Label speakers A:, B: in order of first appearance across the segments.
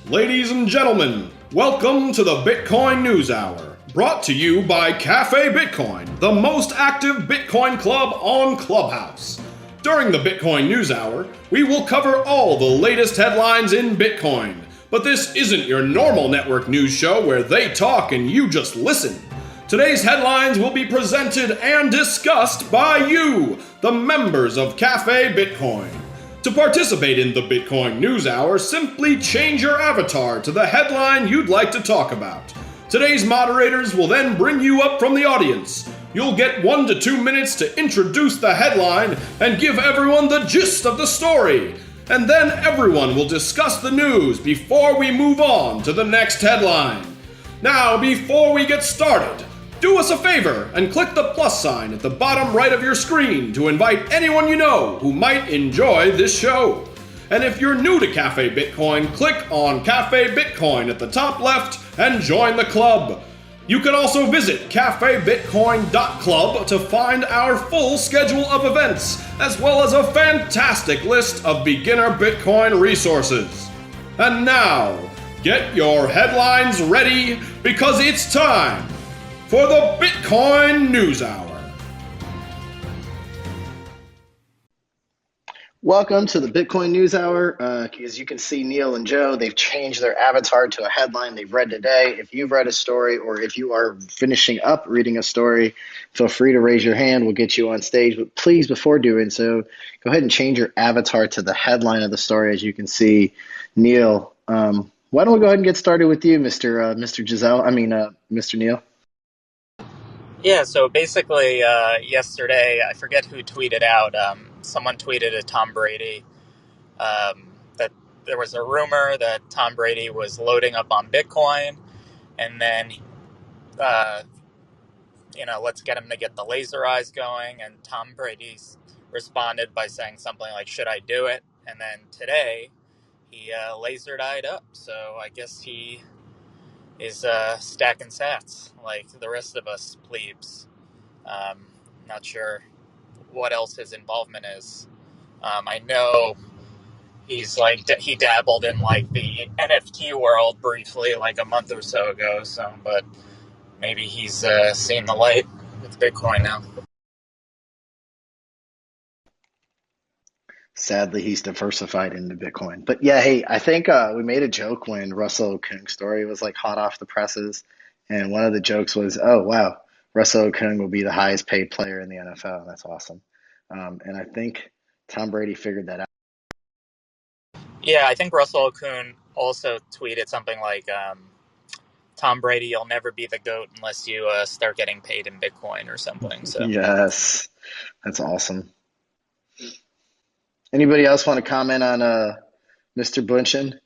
A: Ladies and gentlemen, welcome to the Bitcoin News Hour, brought to you by Cafe Bitcoin, the most active Bitcoin club on Clubhouse. During the Bitcoin News Hour, we will cover all the latest headlines in Bitcoin, but this isn't your normal network news show where they talk and you just listen. Today's headlines will be presented and discussed by you, the members of Cafe Bitcoin. To participate in the Bitcoin News Hour, simply change your avatar to the headline you'd like to talk about. Today's moderators will then bring you up from the audience. You'll get 1 to 2 minutes to introduce the headline and give everyone the gist of the story. And then everyone will discuss the news before we move on to the next headline. Now, before we get started, do us a favor and click the plus sign at the bottom right of your screen to invite anyone you know who might enjoy this show. And if you're new to Cafe Bitcoin, click on Cafe Bitcoin at the top left and join the club. You can also visit cafebitcoin.club to find our full schedule of events, as well as a fantastic list of beginner Bitcoin resources. And now, get your headlines ready because it's time for the Bitcoin News Hour.
B: Welcome to the Bitcoin News Hour. As you can see, Neil and Joe, they've changed their avatar to a headline they've read today. If you've read a story or if you are finishing up reading a story, feel free to raise your hand. We'll get you on stage. But please, before doing so, go ahead and change your avatar to the headline of the story. As you can see, Neil, why don't we go ahead and get started with you, Mr. Neil?
C: Yeah, so basically yesterday, I forget who tweeted out, someone tweeted at Tom Brady that there was a rumor that Tom Brady was loading up on Bitcoin, and then, let's get him to get the laser eyes going, and Tom Brady responded by saying something like, should I do it? And then today, he laser-eyed up, so I guess he is stacking sats like the rest of us plebes. Not sure what else his involvement is. I know he dabbled in like the NFT world briefly like a month or so ago. But maybe he's seen the light with Bitcoin now.
B: Sadly, he's diversified into Bitcoin. But yeah, hey, I think we made a joke when Russell Okung's story was like hot off the presses. And one of the jokes was, oh, wow, Russell Okung will be the highest paid player in the NFL. That's awesome. And I think Tom Brady figured that out.
C: Yeah, I think Russell Okung also tweeted something like, Tom Brady, you'll never be the GOAT unless you start getting paid in Bitcoin or something. So
B: Yes, that's awesome. Anybody else want to comment on Mr. Blunchin?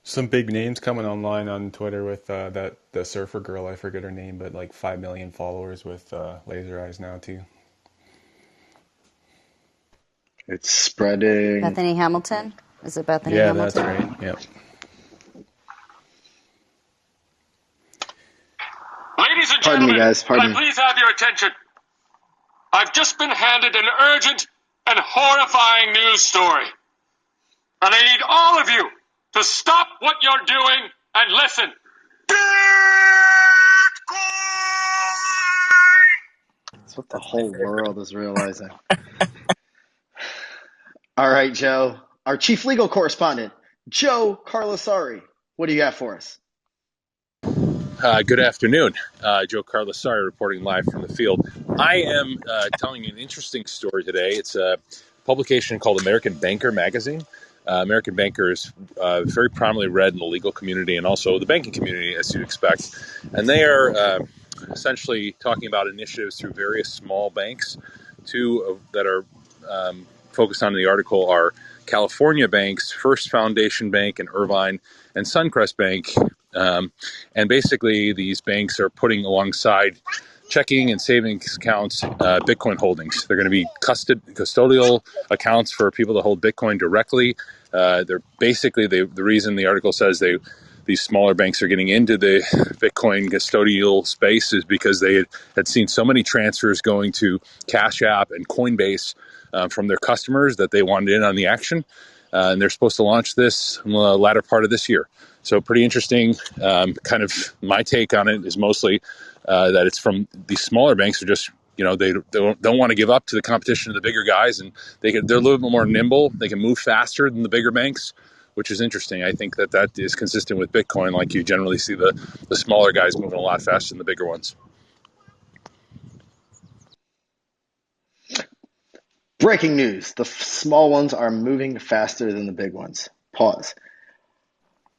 D: Some big names coming online on Twitter with the surfer girl, I forget her name, but like 5 million followers with laser eyes now too.
B: It's spreading.
E: Bethany Hamilton? Is it Bethany Hamilton?
D: Yeah, that's right. Yep.
F: Ladies and gentlemen,
B: Pardon
F: can I please have your attention? I've just been handed an urgent and horrifying news story. And I need all of you to stop what you're doing and listen.
B: That's what the whole world is realizing. All right, Joe. Our chief legal correspondent, Joe Carlasari. What do you got for us?
G: Good afternoon. Joe Carlasari reporting live from the field. I am telling you an interesting story today. It's a publication called American Banker magazine. American Banker is very prominently read in the legal community and also the banking community, as you'd expect. And they are essentially talking about initiatives through various small banks. Two that are focused on in the article are California banks, First Foundation Bank in Irvine, and Suncrest Bank. And basically, these banks are putting alongside checking and savings accounts, Bitcoin holdings. They're going to be custodial accounts for people to hold Bitcoin directly. They're basically the reason the article says these smaller banks are getting into the Bitcoin custodial space is because they had seen so many transfers going to Cash App and Coinbase from their customers that they wanted in on the action. and they're supposed to launch this in the latter part of this year. So pretty interesting. Kind of my take on it is mostly that it's from these smaller banks are just, they don't want to give up to the competition of the bigger guys, and they're a little bit more nimble. They can move faster than the bigger banks, which is interesting. I think that is consistent with Bitcoin. Like, you generally see the smaller guys moving a lot faster than the bigger ones.
B: Breaking news. The small ones are moving faster than the big ones. Pause.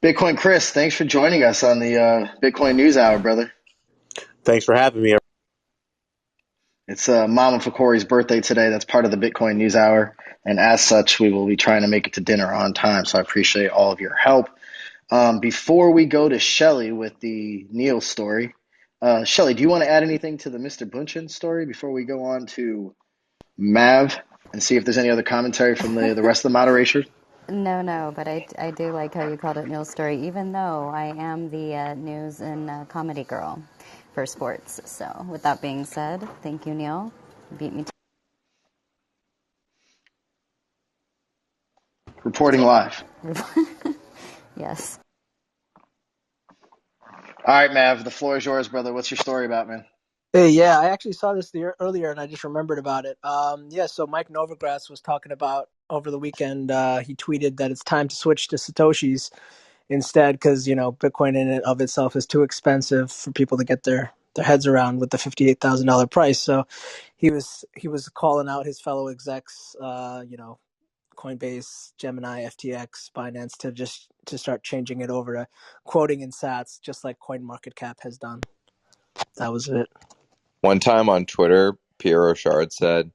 B: Bitcoin Chris, thanks for joining us on the Bitcoin News Hour, brother.
H: Thanks for having me.
B: It's Mama Fakori's birthday today. That's part of the Bitcoin News Hour. And as such, we will be trying to make it to dinner on time. So I appreciate all of your help. Before we go to Shelly with the Neil story, Shelly, do you want to add anything to the Mr. Bunchen story before we go on to Mav and see if there's any other commentary from the rest of the moderators?
E: No, but I do like how you called it Neil's story, even though I am the news and comedy girl for sports. So with that being said, thank you, Neil. You beat me to
B: Reporting live.
E: yes.
B: All right, Mav, the floor is yours, brother. What's your story about, man?
I: Hey, yeah, I actually saw this earlier and I just remembered about it. So Mike Novogratz was talking about over the weekend. He tweeted that it's time to switch to Satoshis instead because, Bitcoin in and of itself is too expensive for people to get their heads around with the $58,000 price. So he was calling out his fellow execs, Coinbase, Gemini, FTX, Binance to start changing it over to quoting in sats, just like CoinMarketCap has done. That was it.
J: One time on Twitter, Pierre Rochard said,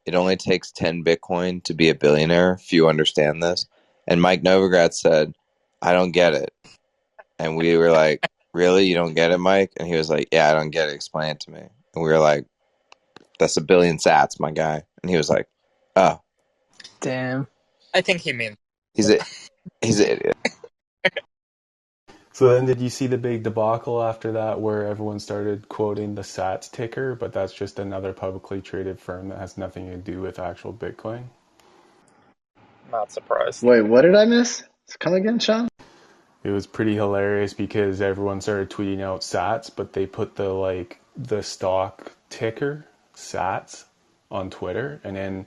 J: "It only takes 10 Bitcoin to be a billionaire. Few understand this." And Mike Novogratz said, "I don't get it." And we were like, "Really? You don't get it, Mike?" And he was like, "Yeah, I don't get it. Explain it to me." And we were like, "That's a billion sats, my guy." And he was like, "Oh,
I: Damn.
C: I think he means
J: he's an idiot."
D: So then did you see the big debacle after that where everyone started quoting the Sats ticker, but that's just another publicly traded firm that has nothing to do with actual Bitcoin?
C: not surprised.
B: Wait, what did I miss? Come again, Sean?
D: It was pretty hilarious because everyone started tweeting out Sats, but they put the stock ticker Sats on Twitter, and then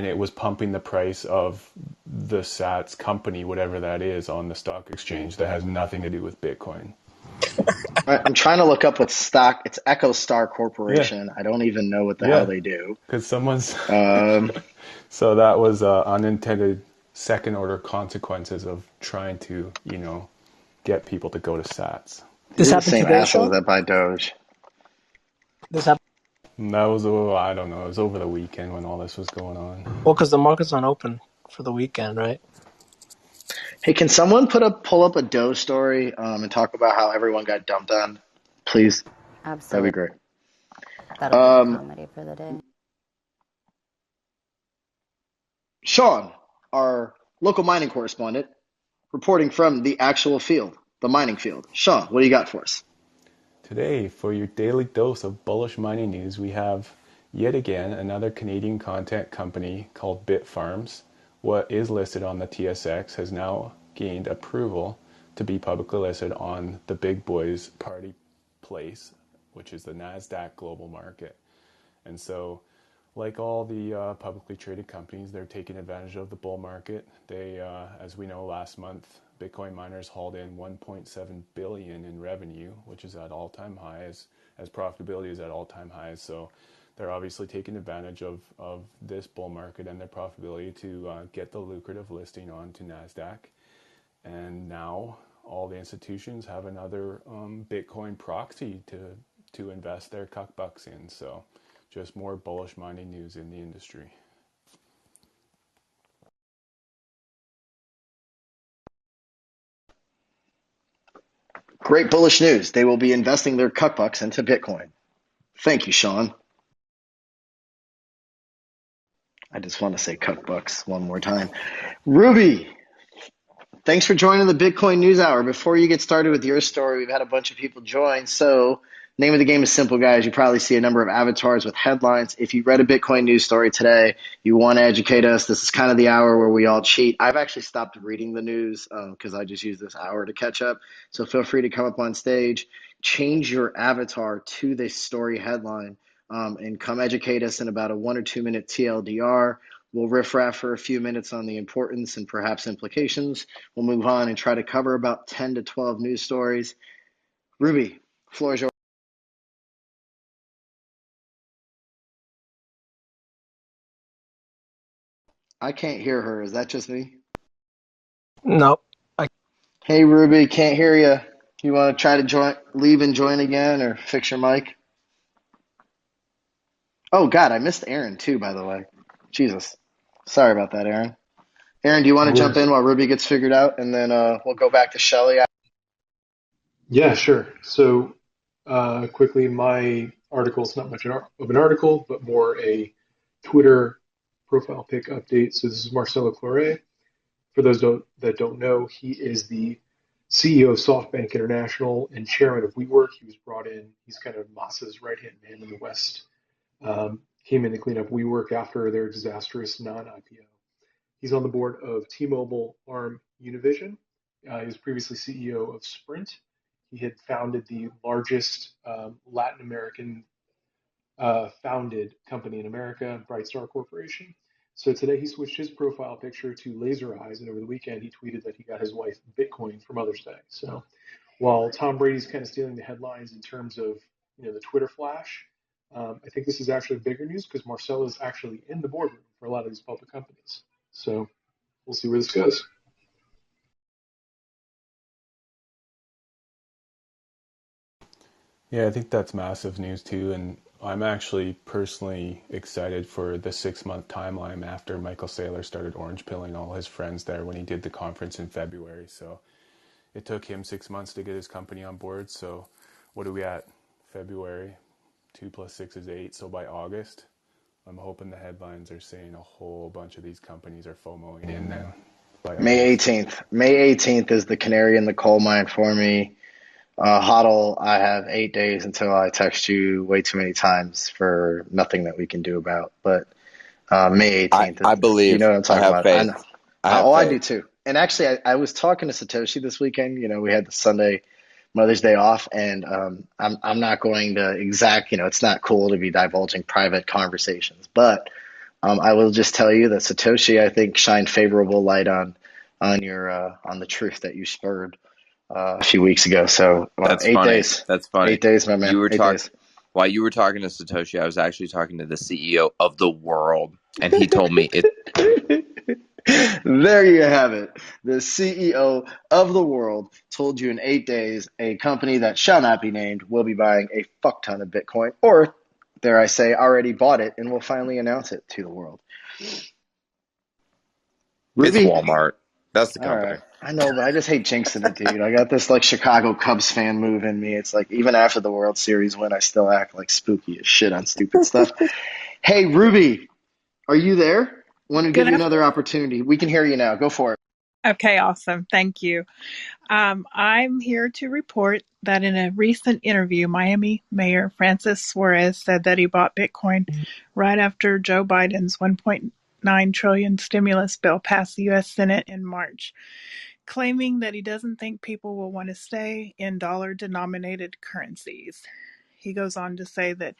D: it was pumping the price of the Sats company, whatever that is, on the stock exchange that has nothing to do with Bitcoin.
B: I'm trying to look up what stock. It's Echo Star
D: Yeah,
B: Corporation. I don't even know what the hell
D: yeah,
B: they do.
D: because someone's
B: Um,
D: so that was unintended second order consequences of trying to, get people to go to Sats.
I: This
B: these are the
I: happened
B: same
I: today,
B: assholes
I: Sean?
B: that buy Doge.
I: This happened
D: And that was, I don't know, it was over the weekend when all this was going on.
I: well because the market's not open for the weekend, right?
B: Hey, can someone pull up a Doge story and talk about how everyone got dumped on, please? That'd be
E: Absolutely.
B: great.
E: That'll be the
B: Um,
E: comedy for the day.
B: Sean, our local mining correspondent, reporting from the actual field, the mining field. Sean, what do you got for us?
D: Today, for your daily dose of bullish mining news, we have yet again another Canadian content company called Bitfarms. What is listed on the TSX has now gained approval to be publicly listed on the big boys party place, which is the NASDAQ global market. And so, like all the publicly traded companies, they're taking advantage of the bull market. They, as we know, last month, Bitcoin miners hauled in 1.7 billion in revenue, which is at all-time highs, as profitability is at all-time highs. So they're obviously taking advantage of this bull market and their profitability to get the lucrative listing onto NASDAQ. And now all the institutions have another Bitcoin proxy to invest their cuck bucks in. So just more bullish mining news in the industry.
B: Great bullish news. They will be investing their cut bucks into Bitcoin. Thank you, Sean. I just want to say cut bucks one more time. Ruby, thanks for joining the Bitcoin News Hour. Before you get started with your story, we've had a bunch of people join. So Name of the game is simple, guys. You probably see a number of avatars with headlines. If you read a Bitcoin news story today, you want to educate us. This is kind of the hour where we all cheat. I've actually stopped reading the news because I just use this hour to catch up. So feel free to come up on stage, change your avatar to this story headline, and come educate us in about a 1 or 2 minute TLDR. We'll riff-raff for a few minutes on the importance and perhaps implications. We'll move on and try to cover about 10 to 12 news stories. Ruby, floor is yours. I can't hear her. Is that just me?
I: Nope.
B: Hey, Ruby, can't hear you. You want to try to join, leave and join again, or fix your mic? Oh, God, I missed Aaron too, by the way. Jesus. Sorry about that, Aaron. Aaron, do you want
K: No
B: to jump
K: worries.
B: in while Ruby gets figured out, and then we'll go back to Shelly?
K: Yeah, sure. So, quickly, my article is not much of an article, but more a Twitter profile pic update. So, this is Marcelo Claure. For those that don't know, he is the CEO of SoftBank International and chairman of WeWork. He was brought in, he's kind of Massa's right hand man in the West. Came in to clean up WeWork after their disastrous non IPO. He's on the board of T-Mobile arm Univision. He was previously CEO of Sprint. He had founded the largest Latin American founded company in America, Brightstar Corporation. So today he switched his profile picture to laser eyes, and over the weekend he tweeted that he got his wife Bitcoin for Mother's Day. So while Tom Brady's kind of stealing the headlines in terms of the Twitter flash, I think this is actually bigger news because Marcelo is actually in the boardroom for a lot of these public companies. So we'll see where this goes.
D: Yeah, I think that's massive news too, and I'm actually personally excited for the 6 month timeline after Michael Saylor started orange pilling all his friends there when he did the conference in February. So it took him 6 months to get his company on board. So what are we at? February, 2 + 6 is 8. So by August, I'm hoping the headlines are saying a whole bunch of these companies are FOMOing in now by
B: May
D: August.
B: 18th. May 18th is the canary in the coal mine for me. Huddle, I have 8 days until I text you way too many times for nothing that we can do about. But May
J: I
B: 18th,
J: I
B: you know
J: believe.
B: what I'm
J: I
B: talking
J: have
B: about. I
J: faith.
B: know.
J: I have
B: I do
J: faith.
B: too. And actually, I was talking to Satoshi this weekend. You know, we had the Sunday Mother's Day off, and I'm not going to exact. You know, it's not cool to be divulging private conversations, but I will just tell you that Satoshi, I think, shined favorable light on your on the truth that you spurred a few weeks ago. So
J: That's
B: eight
J: funny.
B: days,
J: That's funny.
B: 8 days, my man,
J: You were
B: 8 days.
J: while you were talking to Satoshi, I was actually talking to the CEO of the world, and he told me it.
B: There you have it. The CEO of the world told you in 8 days a company that shall not be named will be buying a fuck ton of Bitcoin, or dare I say, already bought it and will finally announce it to the world.
J: It's
B: Ruby,
J: Walmart. That's the
B: all
J: company.
B: right. I know, but I just hate jinxing it, dude. I got this like Chicago Cubs fan move in me. It's like even after the World Series win, I still act like spooky as shit on stupid stuff. Hey, Ruby, are you there? Want to give
L: Good
B: you
L: afternoon.
B: another opportunity. We can hear you now. Go for it.
L: Okay, awesome. Thank you. I'm here to report that in a recent interview, Miami Mayor Francis Suarez said that he bought Bitcoin right after Joe Biden's 1.9 trillion stimulus bill passed the U.S. Senate in March, claiming that he doesn't think people will want to stay in dollar-denominated currencies. He goes on to say that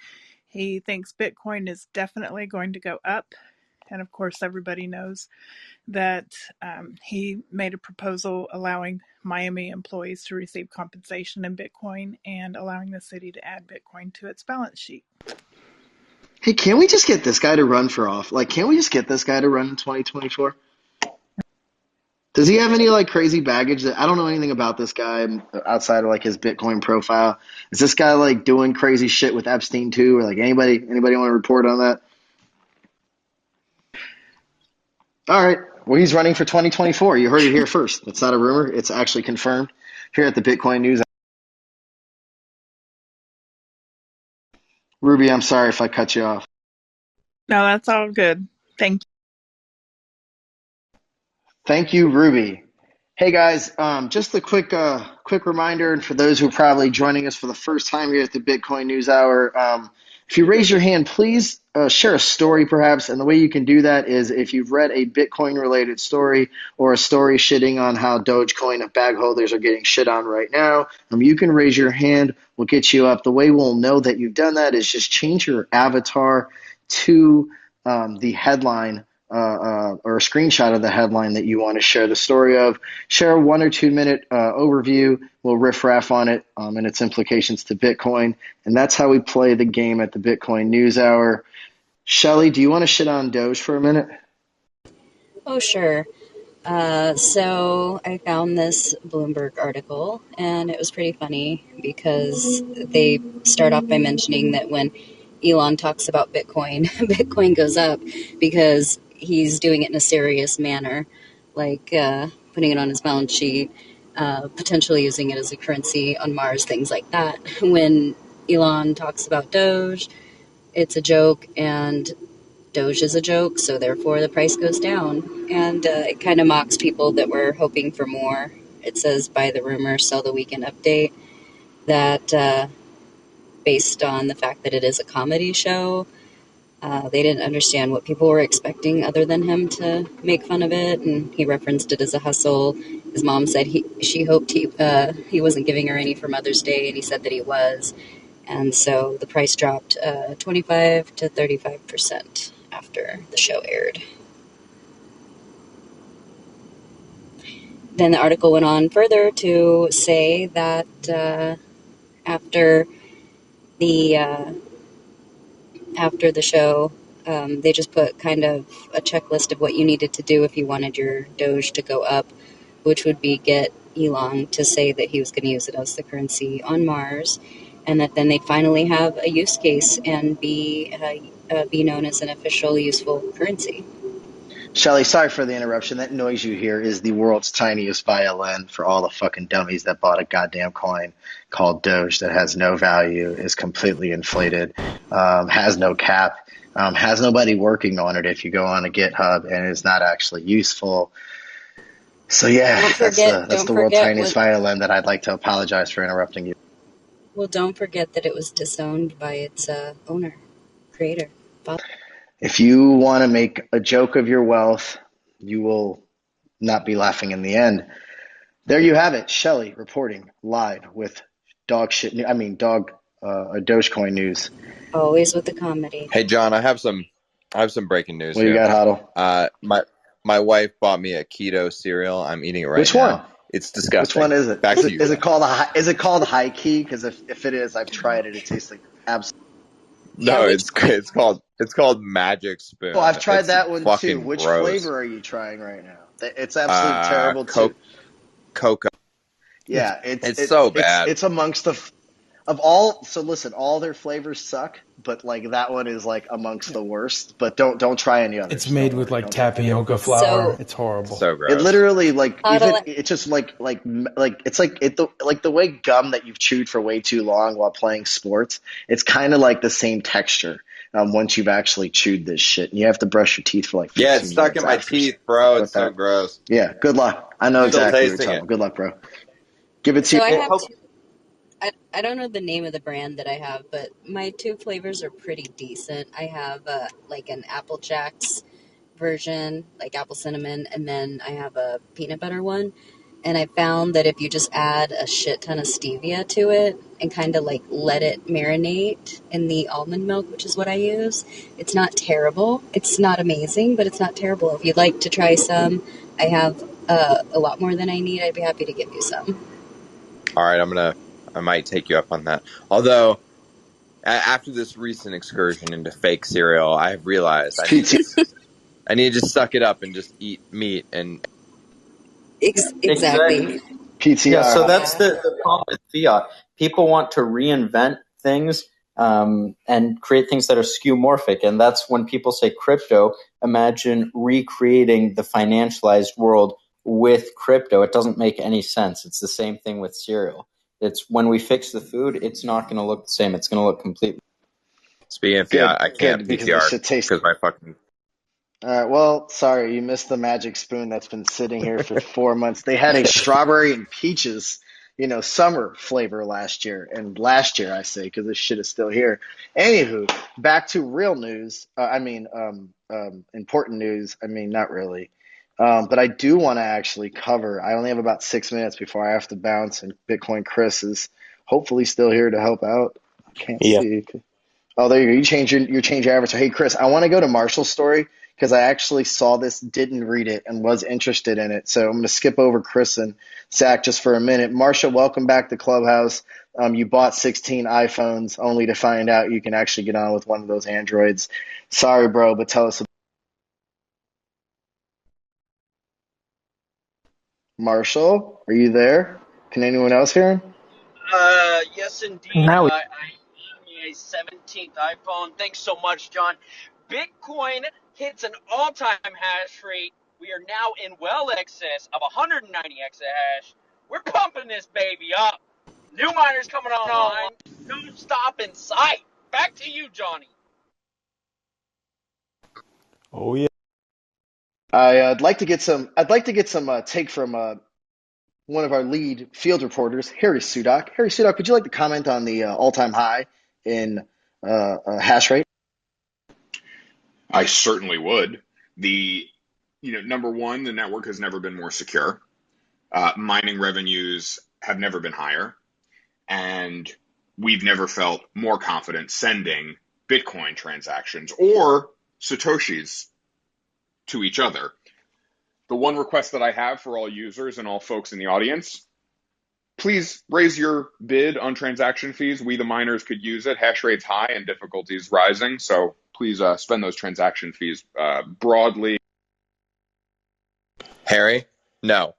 L: he thinks Bitcoin is definitely going to go up, and of course, everybody knows that he made a proposal allowing Miami employees to receive compensation in Bitcoin and allowing the city to add Bitcoin to its balance sheet.
B: Hey, can we just get this guy to run for off? Like, can we just get this guy to run in 2024? Does he have any like crazy baggage that I don't know anything about this guy outside of like his Bitcoin profile? Is this guy like doing crazy shit with Epstein too, or like anybody want to report on that? All right. Well, he's running for 2024. You heard it here first. It's not a rumor. It's actually confirmed here at the Bitcoin News. Ruby, I'm sorry if I cut you off.
L: No, that's all good. Thank you.
B: Thank you, Ruby. Hey guys, just a quick reminder, and for those who are probably joining us for the first time here at the Bitcoin News Hour, if you raise your hand, please share a story perhaps. And the way you can do that is if you've read a Bitcoin related story or a story shitting on how Dogecoin bag holders are getting shit on right now, you can raise your hand. We'll get you up. The way we'll know that you've done that is just change your avatar to the headline or a screenshot of the headline that you want to share the story of. Share a 1 or 2 minute overview. We'll riff raff on it and its implications to Bitcoin. And that's how we play the game at the Bitcoin News Hour. Shelly, do you want to shit on Doge for a minute?
E: Oh, sure. So I found this Bloomberg article, and it was pretty funny because they start off by mentioning that when Elon talks about Bitcoin, Bitcoin goes up because he's doing it in a serious manner, like putting it on his balance sheet, potentially using it as a currency on Mars, things like that. When Elon talks about Doge, it's a joke, and Doge is a joke, so therefore the price goes down. And it kind of mocks people that were hoping for more. It says, buy the rumor, sell the weekend update. That based on the fact that it is a comedy show, they didn't understand what people were expecting other than him to make fun of it. And he referenced it as a hustle. His mom said she hoped he wasn't giving her any for Mother's Day, and he said that he was. And so the price dropped 25 to 35% after the show aired. Then the article went on further to say that after the show, they just put kind of a checklist of what you needed to do if you wanted your Doge to go up, which would be get Elon to say that he was going to use it as the currency on Mars, and that then they'd finally have a use case and be known as an official useful currency.
B: Shelly, sorry for the interruption. That noise you hear is the world's tiniest violin for all the fucking dummies that bought a goddamn coin called Doge that has no value, is completely inflated, has no cap, has nobody working on it if you go on a GitHub, and is not actually useful. So yeah, that's the world's tiniest violin that I'd like to apologize for interrupting you.
E: Well, don't forget that it was disowned by its owner, creator.
B: If you want to make a joke of your wealth, you will not be laughing in the end. There you have it, Shelly reporting live with Dogecoin news.
E: Always with the comedy.
J: Hey John, I have some breaking news
B: What
J: here.
B: you got, Huddle?
J: My wife bought me a keto cereal. I'm eating it right
B: Which
J: now.
B: one?
J: It's disgusting.
B: Which one is it?
J: Back to you.
B: Is it called High Key? Because if it is, I've tried it. It tastes like absolutely.
J: No, it's called Magic Spoon.
B: Oh, I've tried that one too.
J: Fucking
B: Which
J: gross.
B: flavor are you trying right now? It's absolutely terrible too.
J: Cocoa.
B: Yeah,
J: it's so bad.
B: It's amongst the of all. So listen, all their flavors suck, but like that one is like amongst the worst. But don't try any others.
D: It's made with like tapioca flour. It's horrible.
J: So gross.
B: It literally it's just like it's like the way gum that you've chewed for way too long while playing sports. It's kind of like the same texture. Once you've actually chewed this shit, and you have to brush your teeth for like 15
J: it's stuck in my teeth, bro. It's so gross.
B: Yeah, good luck. I know exactly what you're talking about. Good luck, bro. Give it to you.
E: I don't know the name of the brand that I have, but my two flavors are pretty decent. I have like an Apple Jacks version, like apple cinnamon, and then I have a peanut butter one. And I found that if you just add a shit ton of stevia to it and kind of like let it marinate in the almond milk, which is what I use, it's not terrible. It's not amazing, but it's not terrible. If you'd like to try some, I have a lot more than I need. I'd be happy to give you some.
J: All right, I might take you up on that. Although, after this recent excursion into fake cereal, I have realized I need to just suck it up and just eat meat and.
E: Exactly.
B: PTR.
M: Yeah, so that's the problem with fiat. People want to reinvent things and create things that are skeuomorphic, and that's when people say crypto. Imagine recreating the financialized world with crypto. It doesn't make any sense. It's the same thing with cereal. It's when we fix the food, it's not going to look the same. It's going to look completely.
J: Speaking of fiat, I can't PTR because my fucking.
B: All right. Well, sorry, you missed the magic spoon that's been sitting here for 4 months. They had a strawberry and peaches, summer flavor last year. And last year, I say, because this shit is still here. Anywho, back to real news. Important news. I mean, not really. But I do want to actually cover. I only have about 6 minutes before I have to bounce, and Bitcoin Chris is hopefully still here to help out. I can't
H: Yeah.
B: see. Oh, there you go. You change your avatar. Hey, Chris, I want to go to Marshall's story because I actually saw this, didn't read it, and was interested in it. So I'm going to skip over Chris and Zach just for a minute. Marshall, welcome back to Clubhouse. You bought 16 iPhones only to find out you can actually get on with one of those Androids. Sorry, bro, but tell us. Marshall, are you there? Can anyone else hear him?
N: Yes, indeed.
I: Now we
N: I have my 17th iPhone. Thanks so much, John. Bitcoin hits an all-time hash rate. We are now in well excess of 190 exahash. We're pumping this baby up. New miners coming online. No stop in sight. Back to you, Johnny.
D: Oh yeah.
B: I'd like to get some. I'd like to get some take from one of our lead field reporters, Harry Sudak. Harry Sudak, would you like to comment on the all-time high in hash rate?
O: I certainly would. Number one, the network has never been more secure. Mining revenues have never been higher, and we've never felt more confident sending Bitcoin transactions or Satoshis to each other. The one request that I have for all users and all folks in the audience, please raise your bid on transaction fees. We, the miners, could use it. Hash rate's high and difficulty's rising, so please spend those transaction fees broadly.
J: Harry? No.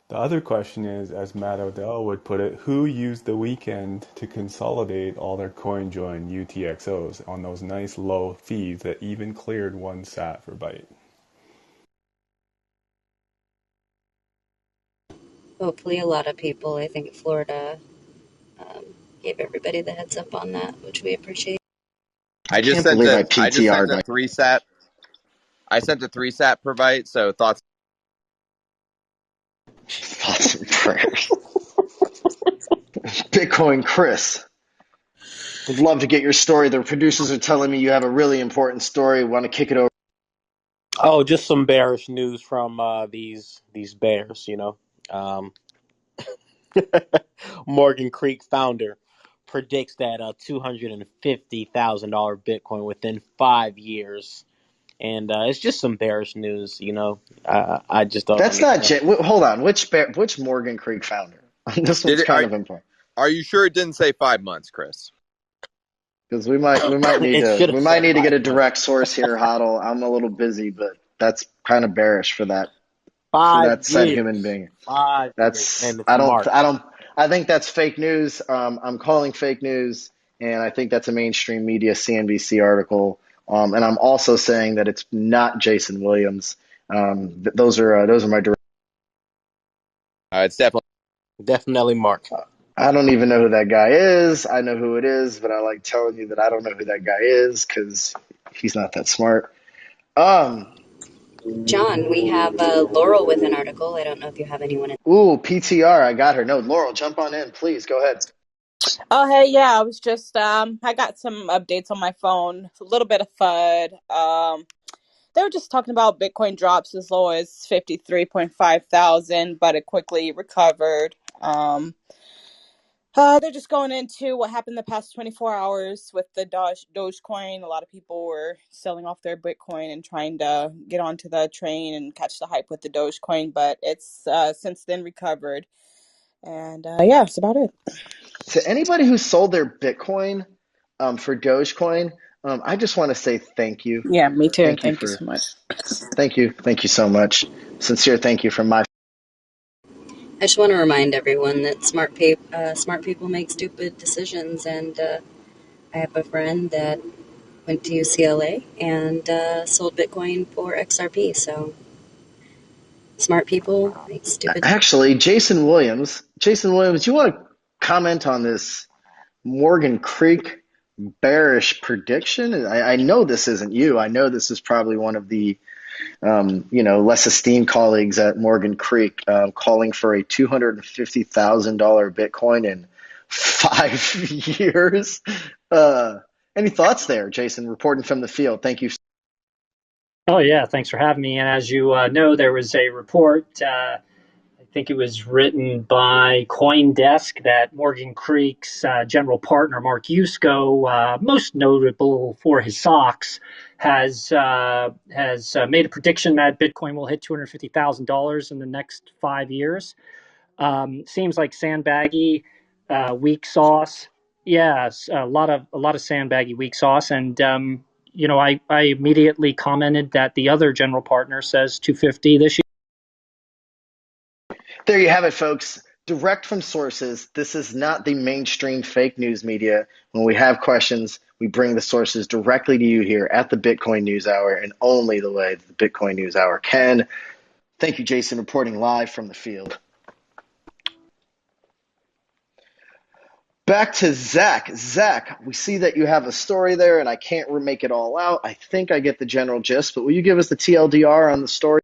D: The other question is, as Matt Odell would put it, who used the weekend to consolidate all their CoinJoin UTXOs on those nice low fees that even cleared 1 sat for byte?
E: Hopefully, a lot of people. I think Florida um, gave everybody the heads up on that, which we appreciate.
J: I just
B: Can't
J: sent
B: believe I
J: a I just sent
B: PTR'd
J: a
B: my
J: 3 sat. I sent a 3 sat per byte, so thoughts.
B: thoughts and prayers. Bitcoin Chris, would love to get your story. The producers are telling me you have a really important story. Want to kick it over?
H: Oh, just some bearish news from these bears. Um, Morgan Creek founder predicts that $250,000 Bitcoin within 5 years, and it's just some bearish news. I just don't
B: That's not.
H: understand.
B: Hold on. Which Morgan Creek founder? This
J: Did
B: one's
J: it?
B: kind of important
J: Are you sure it didn't say 5 months, Chris?
B: because we might need
H: It
B: to
H: should
B: we
H: have
B: might
H: said
B: need to get a
H: 5 months.
B: direct source here, Hodl. I'm a little busy, but that's kind of bearish for
H: Five
B: that said human
H: years,
B: being.
H: 5 years,
B: That's
H: and it's March.
B: I think that's fake news. I'm calling fake news, and I think that's a mainstream media CNBC article. And I'm also saying that it's not Jason Williams. Those are my direct.
J: It's definitely.
H: Definitely March.
B: I don't even know who that guy is. I know who it is, but I like telling you that I don't know who that guy is because he's not that smart. Um,
E: John, we have Laurel with an article. I don't know if you have anyone in.
B: PTR, I got her. No, Laurel, jump on in, please. Go ahead.
P: Oh, hey, yeah, I was just, I got some updates on my phone, a little bit of FUD. They were just talking about Bitcoin drops as low as 53.5 thousand, but it quickly recovered. They're just going into what happened the past 24 hours with the Dogecoin. A lot of people were selling off their Bitcoin and trying to get onto the train and catch the hype with the Dogecoin, but it's since then recovered. And yeah, that's about it.
B: To anybody who sold their Bitcoin for Dogecoin, I just want to say thank you.
P: Yeah, me too.
B: Thank you
P: Thank you
B: for
P: so much.
B: thank you so much. Sincere thank you from my.
E: I just want to remind everyone that smart people make stupid decisions, and I have a friend that went to UCLA and sold Bitcoin for XRP. So smart people make stupid.
B: Actually, Jason Williams. Jason Williams, you want to comment on this Morgan Creek bearish prediction. I know this isn't you. I know this is probably one of the less esteemed colleagues at Morgan Creek, calling for a $250,000 Bitcoin in 5 years. Any thoughts there, Jason? Reporting from the field. Thank you.
Q: Oh, yeah, thanks for having me. And as you know, there was a report, I think it was written by CoinDesk, that Morgan Creek's general partner, Mark Yusko, most notable for his socks, has made a prediction that Bitcoin will hit $250,000 in the next 5 years. Seems like sandbaggy, weak sauce. Yes, a lot of sandbaggy weak sauce, and I immediately commented that the other general partner says 250 this year.
B: There you have it, folks. Direct from sources. This is not the mainstream fake news media. When we have questions, we bring the sources directly to you here at the Bitcoin News Hour, and only the way the Bitcoin News Hour can. Thank you, Jason, reporting live from the field. Back to Zach. Zach, we see that you have a story there, and I can't make it all out. I think I get the general gist, but will you give us the TLDR on the story?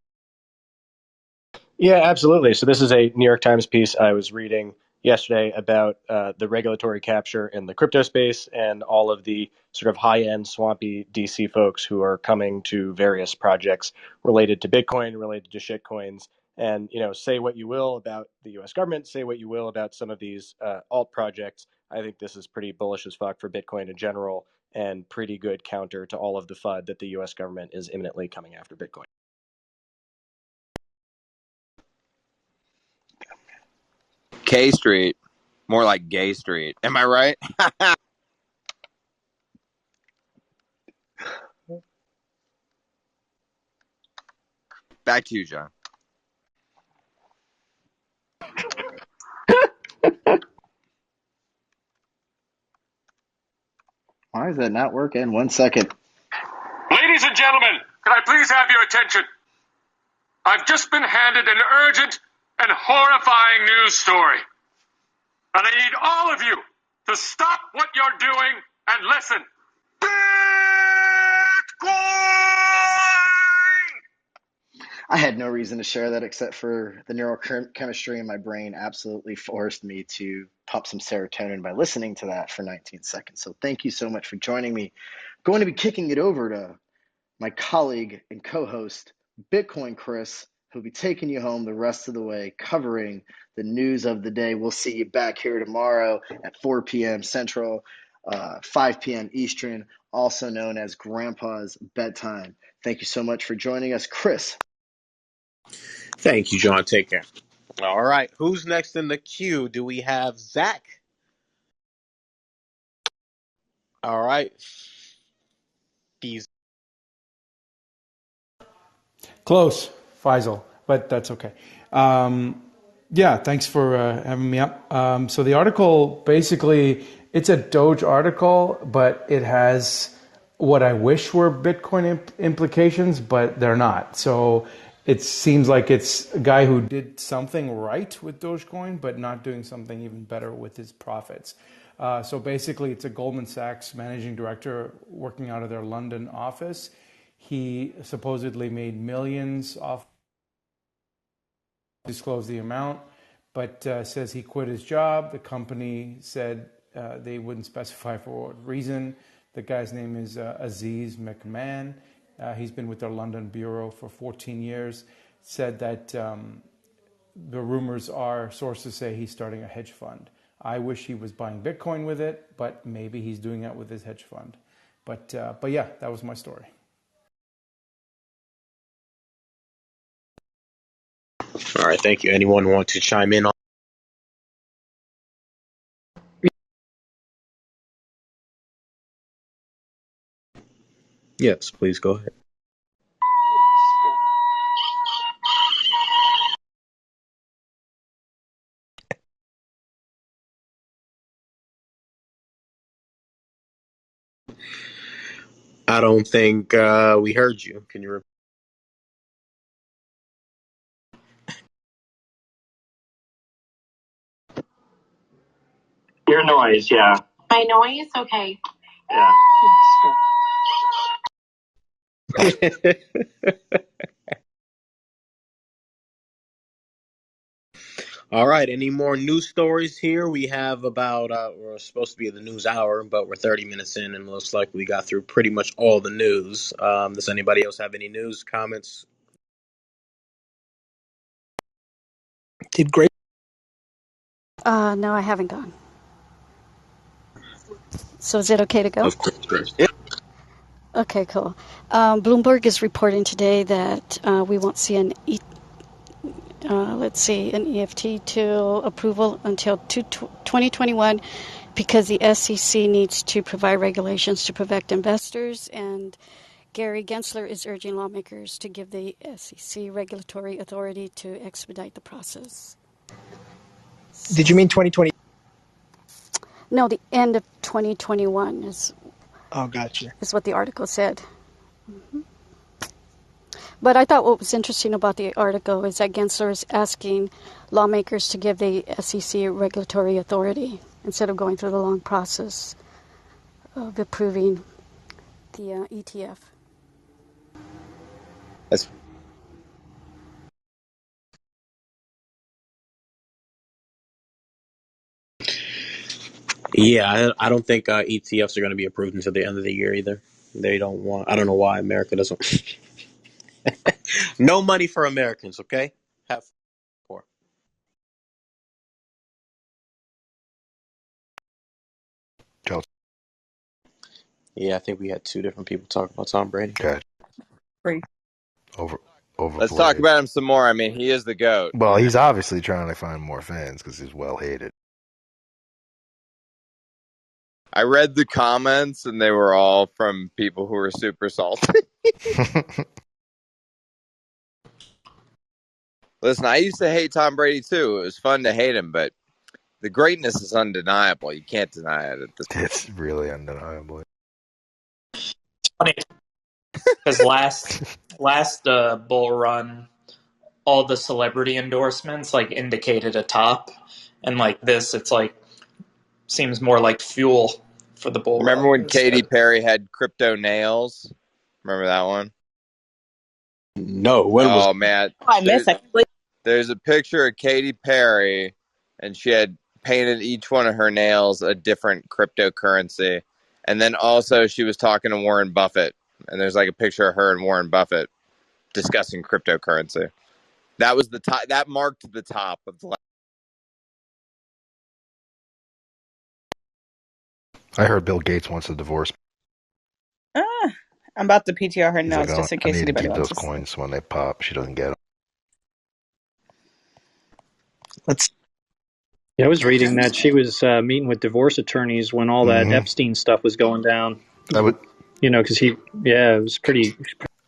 R: Yeah, absolutely. So this is a New York Times piece I was reading yesterday about the regulatory capture in the crypto space and all of the sort of high-end swampy DC folks who are coming to various projects related to Bitcoin, related to shitcoins. And, say what you will about the US government, say what you will about some of these alt projects. I think this is pretty bullish as fuck for Bitcoin in general and pretty good counter to all of the FUD that the US government is imminently coming after Bitcoin.
J: K Street, more like Gay Street. Am I right? Back to you, John.
B: Why does that not work? In 1 second.
F: Ladies and gentlemen, can I please have your attention? I've just been handed an urgent and horrifying news story. And I need all of you to stop what you're doing and listen. Bitcoin!
B: I had no reason to share that except for the neurochemistry in my brain absolutely forced me to pump some serotonin by listening to that for 19 seconds. So thank you so much for joining me. Going to be kicking it over to my colleague and co-host, Bitcoin Chris, who'll be taking you home the rest of the way, covering the news of the day. We'll see you back here tomorrow at 4 p.m. Central, 5 p.m. Eastern, also known as Grandpa's Bedtime. Thank you so much for joining us. Chris.
H: Thank you, John. Take care. All right. Who's next in the queue? Do we have Zach? All right. He's
S: Close, Faisal, but that's okay. Yeah, thanks for having me up. So the article, basically, it's a Doge article, but it has what I wish were Bitcoin implications, but they're not. So it seems like it's a guy who did something right with Dogecoin, but not doing something even better with his profits. So basically, it's a Goldman Sachs managing director working out of their London office. He supposedly made millions off, disclose the amount, but says he quit his job. The company said they wouldn't specify for what reason. The guy's name is Aziz McMahon. He's been with their London bureau for 14 years. Said that the rumors are, sources say he's starting a hedge fund. I wish he was buying Bitcoin with it, but maybe he's doing that with his hedge fund. But yeah, that was my story.
H: all right. Thank you. Anyone want to chime in on? Yes, please go ahead. I don't think we heard you. Can you repeat?
Q: Your noise, yeah.
T: My noise? Okay.
H: All right. Any more news stories here? We have about, we're supposed to be in the news hour, but we're 30 minutes in, and looks like we got through pretty much all the news. Does anybody else have any news, comments?
I: Did great.
T: No, I haven't gone. So is it okay to go?
H: Of course.
T: Okay, cool. Bloomberg is reporting today that we won't see an an EFT to approval until 2021 because the SEC needs to provide regulations to protect investors, and Gary Gensler is urging lawmakers to give the SEC regulatory authority to expedite the process.
I: Did you mean 2020?
T: No, the end of 2021
I: Oh, gotcha.
T: is what the article said. But I thought what was interesting about the article is that Gensler is asking lawmakers to give the SEC regulatory authority instead of going through the long process of approving the ETF.
J: That's
H: Yeah, I don't think ETFs are going to be approved until the end of the year either. They don't want, I don't know why America doesn't. No money for Americans, okay? Have fun.
U: Joe,
H: Yeah, I think we had two different people talk about Tom Brady.
U: okay.
P: Free.
J: Let's talk
U: Overplayed.
J: about him some more. I mean, he is the GOAT.
U: Well, he's obviously trying to find more fans because he's well hated.
J: I read the comments, and they were all from people who were super salty. Listen, I used to hate Tom Brady too. It was fun to hate him, but the greatness is undeniable. You can't deny it at this point.
U: It's really undeniable.
C: Funny because last bull run, all the celebrity endorsements like indicated a top, and like this, it's like seems more like fuel for the bull
J: Remember
C: run
J: when Katy
C: instead.
J: Perry had crypto nails? Remember that one?
H: No, when was
J: Oh man,
P: I miss. I can't believe.
J: there's a picture of Katy Perry, and she had painted each one of her nails a different cryptocurrency, and then also she was talking to Warren Buffett, and there's like a picture of her and Warren Buffett discussing cryptocurrency. That was the top. That marked the top of the.
U: I heard Bill Gates wants a divorce.
P: Ah, I'm about to PTR her
U: He's like,
P: notes just in
U: I
P: case
U: need to
P: anybody
U: keep
P: wants
U: those
P: to see.
U: coins when they pop. She doesn't get them.
I: Let's.
Q: Yeah, I was reading that she was meeting with divorce attorneys when all that
U: Mm-hmm.
Q: Epstein stuff was going down.
U: I would.
Q: You know, because it was pretty.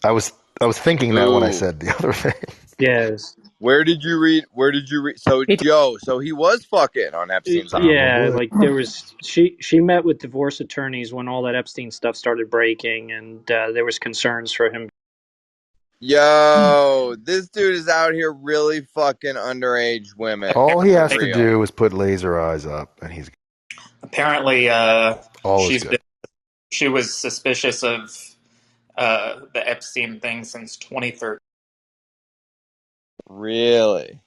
U: I was thinking that when I
J: Ooh,
U: said the other thing.
Q: Yes.
J: where did you read? Where did you read? So Joe, so he was fucking on Epstein's island.
Q: Yeah,
U: Probably.
Q: like there was she met with divorce attorneys when all that Epstein stuff started breaking, and there was concerns for him.
J: Yo, this dude is out here really fucking underage women
U: All he
J: for
U: has to
J: real.
U: do is put laser eyes up, and he's
C: Apparently,
U: all is
C: she's
U: good.
C: been she was suspicious of the Epstein thing since 2013.
J: Really?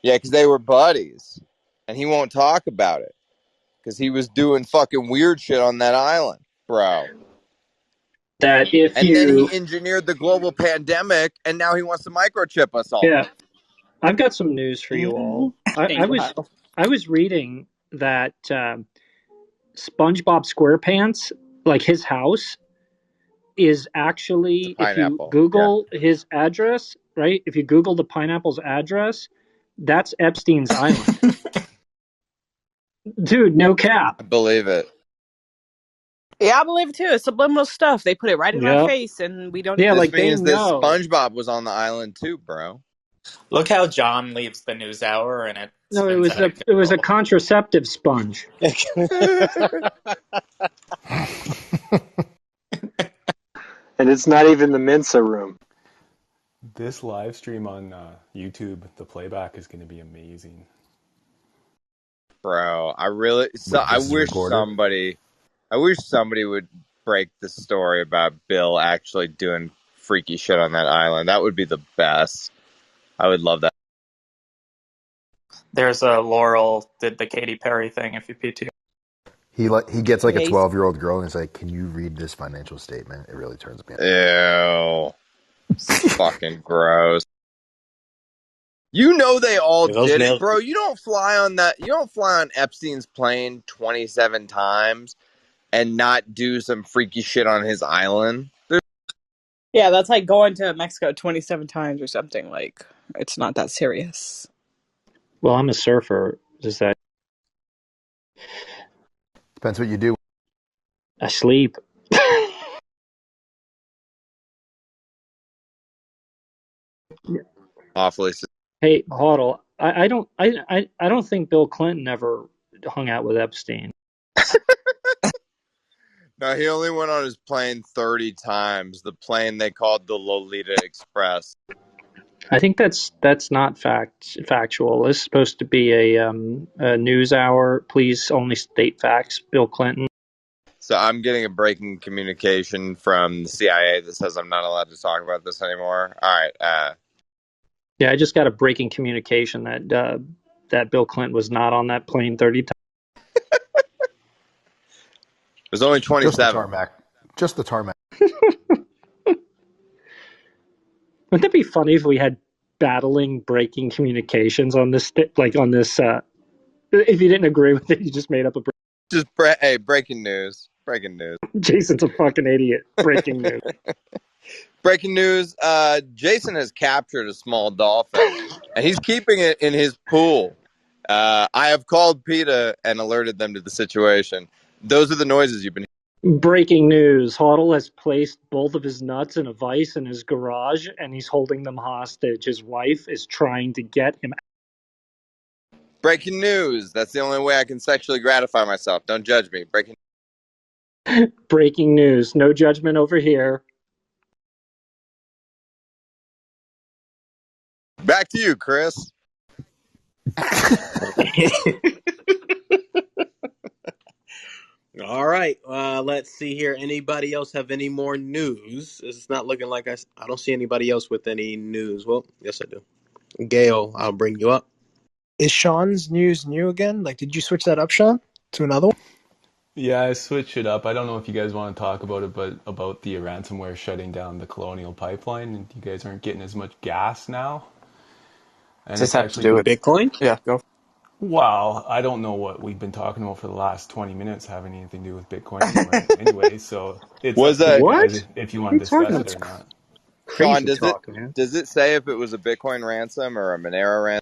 J: Yeah, because they were buddies, and he won't talk about it because he was doing fucking weird shit on that island, bro.
Q: That if
J: And then
Q: you,
J: he engineered the global pandemic, and now he wants to microchip us all.
Q: yeah, I've got some news for you all.
P: Wow.
Q: I was reading that SpongeBob SquarePants, like his house, is
J: It's a
Q: actually, if you
J: pineapple. Yeah,
Q: Google his address, right? If you Google the pineapple's address, that's Epstein's island. Dude, no cap.
J: I believe it.
P: Yeah, I believe it too. It's subliminal stuff. They put it right in our
Q: Yep.
P: face, and we don't
Q: Yeah,
P: even.
J: This
Q: like they
J: means that
Q: know.
J: SpongeBob was on the island too, bro.
C: Look how John leaves the news hour and it
Q: No,
C: spins out of
Q: it was a
C: control.
Q: contraceptive sponge.
K: And it's not even the Mensa room.
D: This live stream on YouTube, the playback is going to be amazing.
J: Bro, I
U: Wait,
J: I
U: this is
J: wish
U: recorded?
J: somebody I wish somebody would break the story about Bill actually doing freaky shit on that island. That would be the best. I would love that.
C: There's a Laurel did the Katy Perry thing if you PT.
U: He gets like a
P: Hey,
U: 12-year-old girl and he's like, "Can you read this financial statement?" It really turns me
J: Ew. Fucking gross. You know they all
H: Yeah, those
J: did it,
H: nails.
J: bro. You don't fly on that. You don't fly on Epstein's plane 27 times and not do some freaky shit on his island.
P: yeah, that's like going to Mexico 27 times or something. Like, it's not that serious.
Q: Well, I'm a surfer. Does that
U: Depends what you do.
Q: I sleep?
J: Awfully.
Q: Hey, Hoddle, I don't think Bill Clinton ever hung out with Epstein.
J: No, he only went on his plane 30 times. The plane they called the Lolita Express.
Q: I think that's not factual. This is supposed to be a news hour. Please only state facts. Bill Clinton.
J: So I'm getting a breaking communication from the CIA that says I'm not allowed to talk about this anymore. All right.
Q: Yeah, I just got a breaking communication that Bill Clinton was not on that plane 30 times.
J: It was only
U: Just the
J: 27.
U: tarmac. Just the tarmac.
Q: Wouldn't that be funny if we had battling breaking communications on this like on this if you didn't agree with it, you just made up a
J: Just hey, breaking news. Breaking news.
Q: Jason's a fucking idiot. Breaking news.
J: Breaking news. Jason has captured a small dolphin, and he's keeping it in his pool. I have called PETA and alerted them to the situation. Those are the noises you've been
Q: Breaking news. Hoddle has placed both of his nuts in a vice in his garage and he's holding them hostage. His wife is trying to get him.
J: Breaking news. That's the only way I can sexually gratify myself. Don't judge me.
Q: Breaking news. No judgment over here.
J: Back to you, Chris.
H: All right. Let's see here. Anybody else have any more news? It's not looking like I don't see anybody else with any news. Well, yes, I do. Gail, I'll bring you up.
I: Is Sean's news new again? Like, did you switch that up, Sean, to another one?
D: Yeah, I switched it up. I don't know if you guys want to talk about it, but about the ransomware shutting down the Colonial Pipeline, and you guys aren't getting as much gas now.
C: Does
D: And
C: this
D: it's
C: have to
D: actually
C: do with?
H: Bitcoin?
C: Yeah, go.
D: well, I don't know what we've been talking about for the last 20 minutes having anything to do with Bitcoin anyway, so it's
J: Was
D: up to you
J: that
Q: What?
D: guys if you
Q: What are
D: want
Q: you
D: to
Q: talking
D: discuss
Q: about?
D: it
Q: That's
D: or not.
J: Sean?
Q: crazy talk, man.
J: Does it say if it was a Bitcoin ransom or a Monero ransom?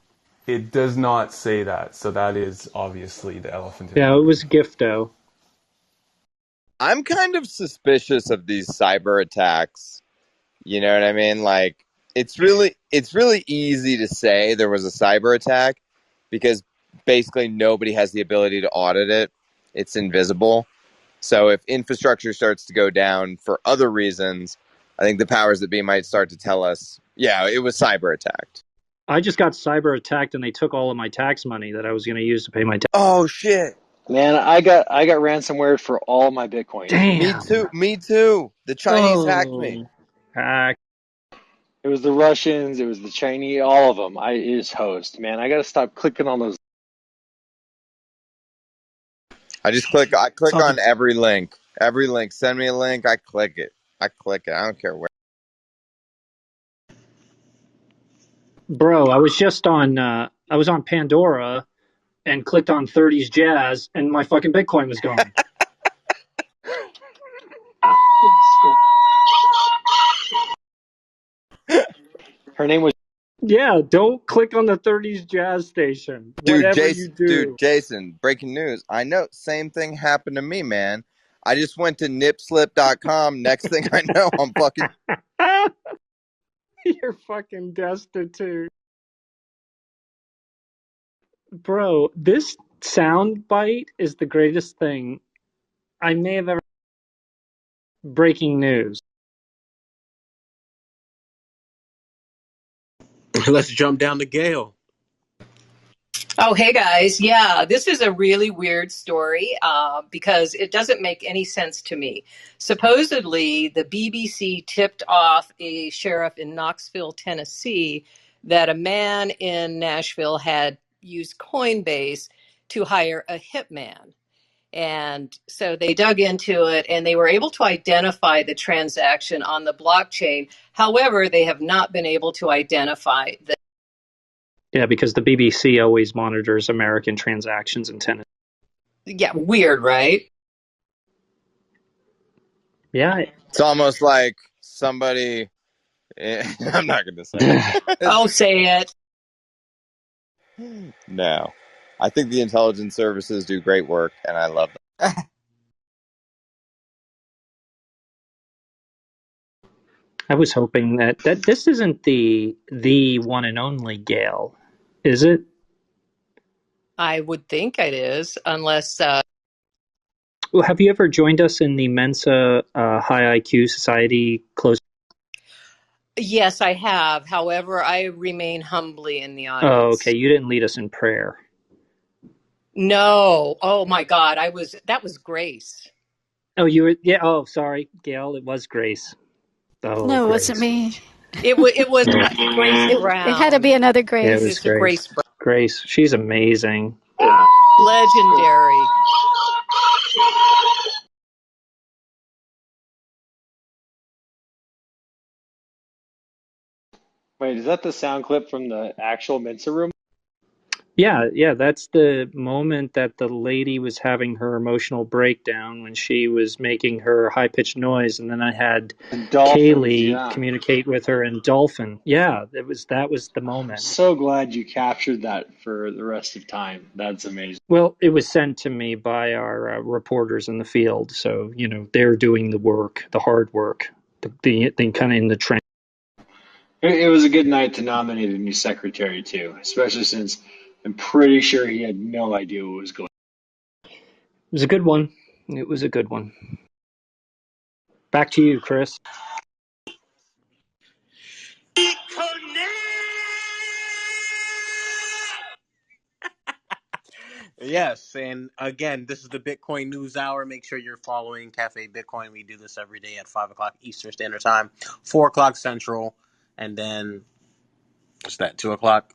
D: It does not say that, so that is obviously the elephant in the
Q: Yeah, it was
D: room.
Q: Gifto.
J: I'm kind of suspicious of these cyber attacks. You know what I mean? Like it's really easy to say there was a cyber attack because basically nobody has the ability to audit it. It's invisible. So if infrastructure starts to go down for other reasons, I think the powers that be might start to tell us, yeah, it was cyber attacked.
Q: I just got cyber attacked and they took all of my tax money that I was going to use to pay my tax.
J: Oh shit.
B: Man, I got ransomware for all my Bitcoin.
J: Me
Q: Damn.
J: too. Me too. The Chinese hacked me.
Q: Oh. Hack.
B: It was the Russians, it was the Chinese, all of them. I is host. Man, I got to stop clicking on those.
J: I click
H: Something.
J: on every link. Every link. Send me a link, I click it. I click it. I don't care where.
Q: Bro, I was on Pandora and clicked on 30s jazz and my fucking Bitcoin was gone.
B: Her name was.
Q: Yeah, don't click on the 30s jazz station. Whatever you
J: Dude,
Q: do.
J: Jason, breaking news. I know, same thing happened to me, man. I just went to nipslip.com. Next thing I know, I'm fucking.
Q: You're fucking destitute. Bro, this sound bite is the greatest thing I may have ever. Breaking news.
H: Let's jump down to Gail.
A: Oh, hey guys. Yeah, this is a really weird story because it doesn't make any sense to me. Supposedly, the BBC tipped off a sheriff in Knoxville, Tennessee, that a man in Nashville had used Coinbase to hire a hitman. And so they dug into it and they were able to identify the transaction on the blockchain. However, they have not been able to identify the.
Q: Yeah, because the BBC always monitors American transactions in Tennessee.
A: Yeah, weird, right?
Q: Yeah.
J: It's almost like somebody. I'm not going to say it.
A: Oh, say it.
J: No. I think the intelligence services do great work, and I love them.
Q: I was hoping that this isn't the one and only Gail, is it?
A: I would think it is, unless.
Q: Well, have you ever joined us in the Mensa High IQ Society close?
A: Yes, I have. However, I remain humbly in the
Q: Oh, okay.
A: audience.
Q: You didn't lead us in prayer.
A: No. Oh my God. That was Grace.
Q: Oh, you were, yeah. Oh, sorry, Gail. It was Grace. Oh,
T: No, it wasn't
Q: Grace.
T: me.
A: It was Grace
T: It had to
A: Brown.
T: be another
Q: Yeah, it
T: Grace.
Q: was
A: It's a
Q: Grace.
A: Grace Brown.
Q: Grace. She's amazing.
A: Legendary.
V: Wait, is that the sound clip from the actual Mensa room?
Q: Yeah, that's the moment that the lady was having her emotional breakdown when she was making her high-pitched noise, and then I had
V: And dolphins,
Q: Kaylee
V: yeah.
Q: communicate with her in Dolphin. Yeah, that was the
V: I'm
Q: moment.
V: so glad you captured that for the rest of time. That's amazing.
Q: Well, it was sent to me by our reporters in the field, so they're doing the work, the hard work, the kind of in the trench.
V: It was a good night to nominate a new secretary too, especially since I'm pretty sure he had no idea what was going on.
Q: It was a good one. It was a good one. Back to you, Chris.
H: Yes, and again, this is the Bitcoin News Hour. Make sure you're following Cafe Bitcoin. We do this every day at 5 o'clock Eastern Standard Time, 4 o'clock Central, and then, what's that, 2 o'clock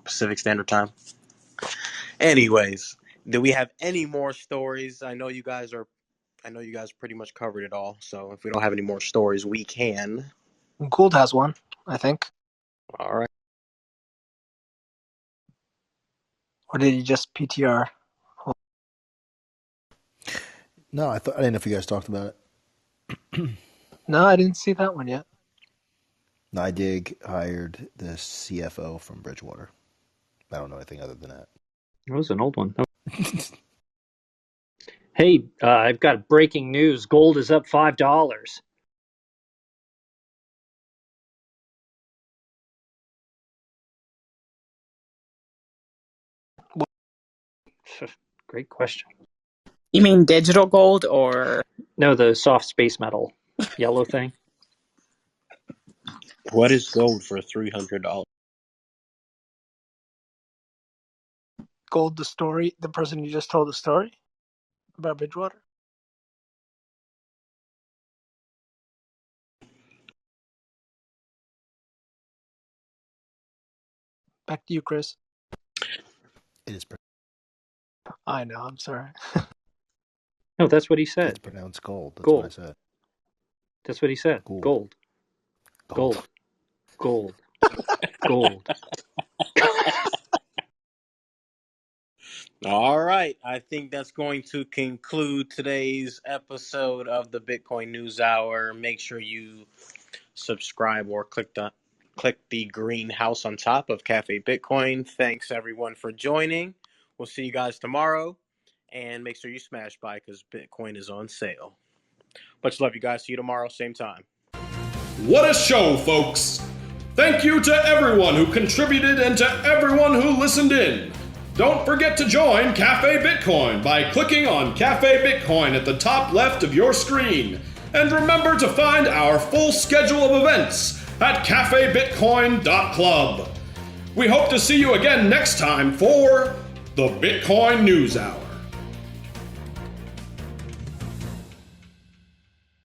H: Pacific Standard Time? Anyways, do we have any more stories? I know you guys pretty much covered it all, so if we don't have any more stories, we can.
I: Gould has one, I think.
H: All right.
I: Or did he just PTR?
U: No, I didn't know if you guys talked about it.
I: No, I didn't see that one yet.
U: NIDIG hired the CFO from Bridgewater. I don't know anything other than that.
Q: It was an old one. Hey, I've got breaking news. Gold is up $5. Great question.
P: You mean digital gold or?
Q: No, the soft space metal yellow thing.
H: What is gold for $300?
I: Gold, the story, the person you just told the story about Bridgewater? Back to you, Chris.
U: It is.
I: I know, I'm sorry.
Q: No, that's what he said.
U: It's pronounced gold. That's
Q: Gold.
U: what I said.
Q: That's what he said. Gold. Gold. Gold. Gold.
H: All right. I think that's going to conclude today's episode of the Bitcoin News Hour. Make sure you subscribe or click the green house on top of Cafe Bitcoin. Thanks everyone for joining. We'll see you guys tomorrow. And make sure you smash by because Bitcoin is on sale. Much love, you guys. See you tomorrow, same time.
W: What a show, folks! Thank you to everyone who contributed and to everyone who listened in. Don't forget to join Cafe Bitcoin by clicking on Cafe Bitcoin at the top left of your screen. And remember to find our full schedule of events at cafebitcoin.club. We hope to see you again next time for the Bitcoin News Hour.